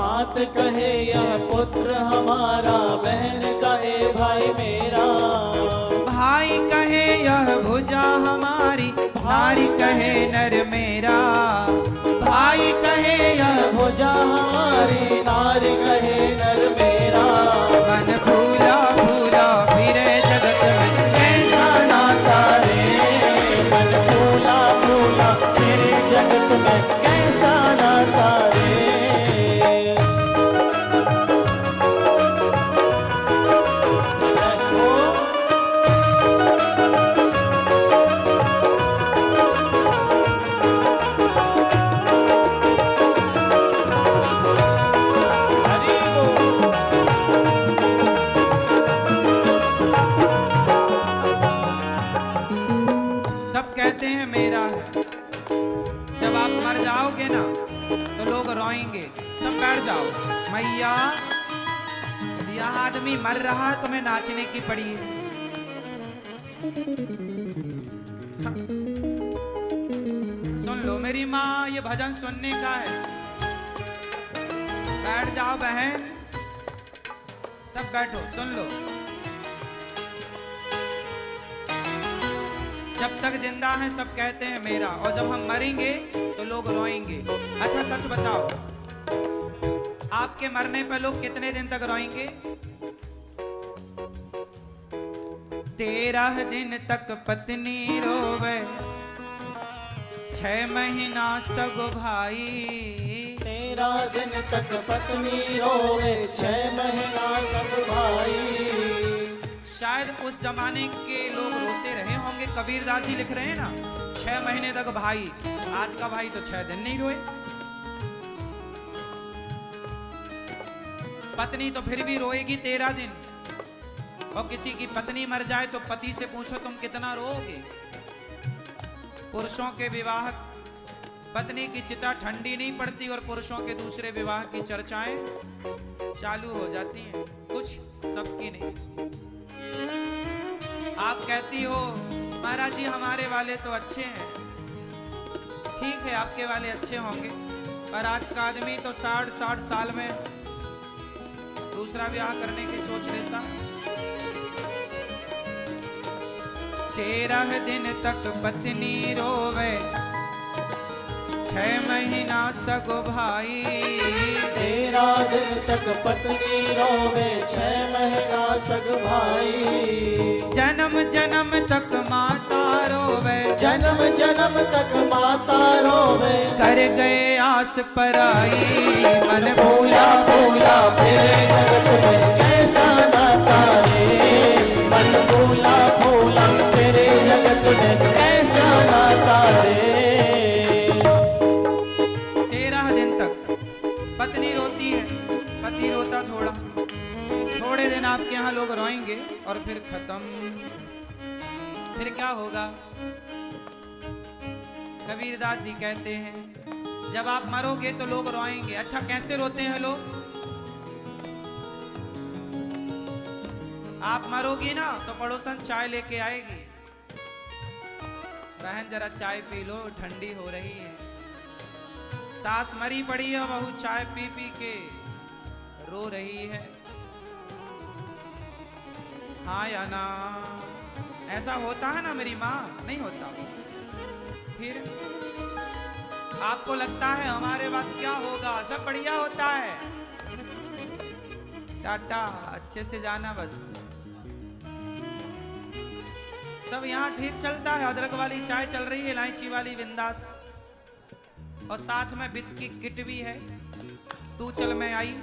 मात कहे यह पुत्र हमारा, बहन कहे भाई मेरा, भाई कहे यह भुजा हमारी, नारी कहे नर मेरा, भाई कहे यह भुजा हमारी, नारी कहे नर मेरा। मन भूला भूला फिरे जगत में कैसा नाता रे, मन भूला भूला तेरे जगत में कैसा नाता रे। सब कहते हैं मेरा है। जब आप मर जाओगे ना तो लोग रोएंगे। सब बैठ जाओ। मैया, यह आदमी मर रहा है, तुम्हें नाचने की पड़ी है। हाँ। सुन लो मेरी माँ, ये भजन सुनने का है। बैठ जाओ बहन, सब बैठो, सुन लो। जब तक जिंदा हैं सब कहते हैं मेरा, और जब हम मरेंगे तो लोग रोएंगे। अच्छा सच बताओ, आपके मरने पर लोग कितने दिन तक रोएंगे? 13 दिन तक पत्नी रोवे, 6 महीना सगो भाई। 13 दिन तक पत्नी रोवे, 6 महीना सब भाई। शायद उस जमाने के लोग रोते रहे होंगे। कबीरदास जी लिख रहे हैं ना, 6 महीने तक भाई। आज का भाई तो 6 दिन नहीं रोए। पत्नी तो फिर भी रोएगी 13 दिन। और किसी की पत्नी मर जाए तो पति से पूछो तुम कितना रोओगे। पुरुषों के विवाह, पत्नी की चिता ठंडी नहीं पड़ती और पुरुषों के दूसरे विवाह की चर्चाएं चालू हो जाती हैं। कुछ सबकी नहीं। आप कहती हो महाराज जी हमारे वाले तो अच्छे हैं। ठीक है, आपके वाले अच्छे होंगे, पर आज का आदमी तो 60 साल में दूसरा ब्याह करने की सोच लेता है। 13 दिन तक पत्नी रोवे, 6 महीना सगो भाई। 13 दिन तक पत्नी रोवे, 6 महीना सग भाई। जन्म जन्म तक माता रोवे, जन्म जन्म तक माता रोवे। कर गए आस पराई। मन भूला भूला तेरे जगत में कैसा नाता रे। मन भूला भूला तेरे जगत में कैसा नाता रे। 13 दिन तक पत्नी रोती है, पति रोता थोड़ा। थोड़े दिन आपके यहाँ लोग रोएंगे और फिर खत्म। फिर क्या होगा? कबीरदास जी कहते हैं जब आप मरोगे तो लोग रोएंगे। अच्छा, कैसे रोते हैं लोग? आप मरोगी ना तो पड़ोसन चाय लेके आएगी, बहन जरा चाय पी लो, ठंडी हो रही है। सास मरी पड़ी है, बहू चाय पी पी के रो रही है। हाँ या ना? ऐसा होता है ना मेरी माँ? नहीं होता। फिर आपको लगता है हमारे बाद क्या होगा? सब बढ़िया होता है। टाटा, अच्छे से जाना बस। सब यहाँ ठीक चलता है। अदरक वाली चाय चल रही है, इलायची वाली बिंदास, और साथ में बिस्की किट भी है। तू चल मैं आई।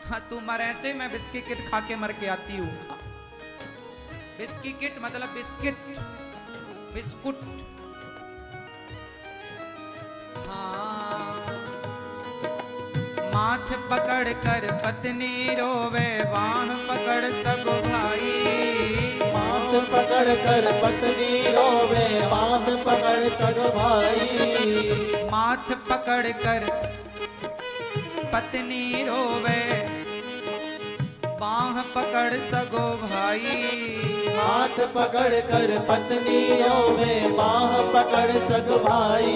हाँ, तू मर ऐसे, मैं बिस्की किट खा के मर के आती हूँ। बिस्की किट मतलब बिस्किट, बिस्कुट। हाँ, माथ पकड़ कर पत्नी रोवे, बाण पकड़ सगो भाई। माथ पकड़ कर पत्नी रोवे, बांध पकड़ सग भाई। माथ पकड़ कर पत्नी रोवे, बाह पकड़ सगो भाई। हाथ पकड़ कर पत्नी रोवे, बाह पकड़ सग भाई।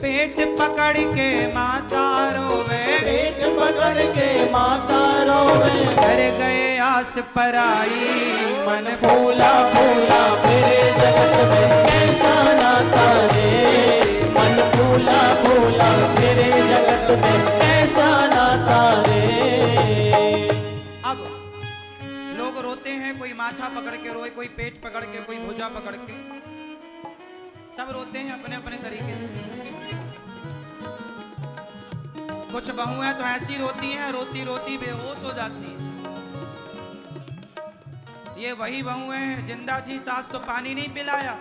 पेट पकड़ के माता रोवे, पेट पकड़ के माता रोवे। डर गए आस पराई, मन फूला फूला मेरे जगत में कैसा नाता रे। मन फूला फूला मेरे जगत में कैसा नाता रे। अब लोग रोते हैं, कोई माथा पकड़ के रोए, कोई पेट पकड़ के, कोई भुजा पकड़ के। सब रोते हैं अपने अपने तरीके से। कुछ बहुएं तो ऐसी रोती हैं, रोती रोती बेहोश हो जाती हैं। ये वही बहुएं हैं, जिंदा थी सास तो पानी नहीं पिलाया,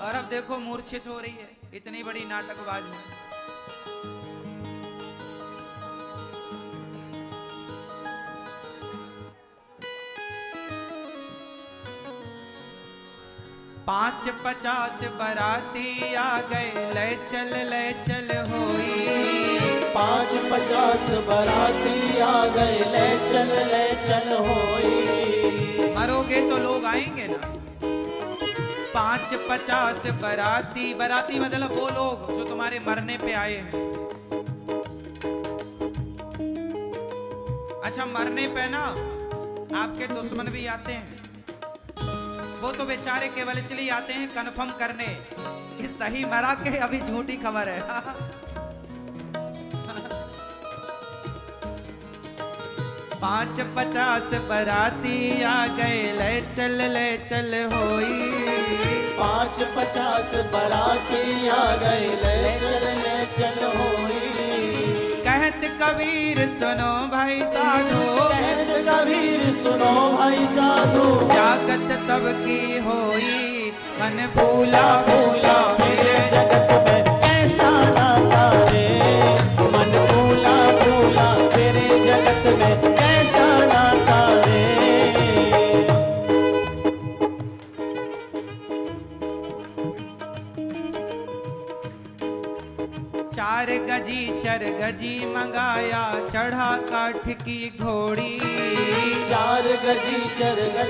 और अब देखो मूर्छित हो रही है इतनी बड़ी नाटकबाज में। पाँच 50 बराती आ गए, ले चल होई। 5-50 बराती आ गए, ले चल होई। मरोगे तो लोग आएंगे ना। 5-50 बराती, बराती मतलब वो लोग जो तुम्हारे मरने पे आए हैं। अच्छा, मरने पे ना आपके दुश्मन भी आते हैं। वो तो बेचारे केवल इसलिए आते हैं कन्फर्म करने कि सही मरा के अभी झूठी खबर है। 5-50 बराती आ गए, ले चल होई। 5-50 बराती आ गए, ले चल होई। कहत कबीर सुनो भाई साधो, कहत कबीर सुनो भाई साधु। जागत सबकी होई, मन फूला फूला मेरे जगत में कैसा नाता रे। मन फूला फूला मेरे जगत में कैसा नाता रे। 4 गजी 4 गजी मंगाया, चढ़ा काठ की घोड़ी। 4 गजी 4 गजी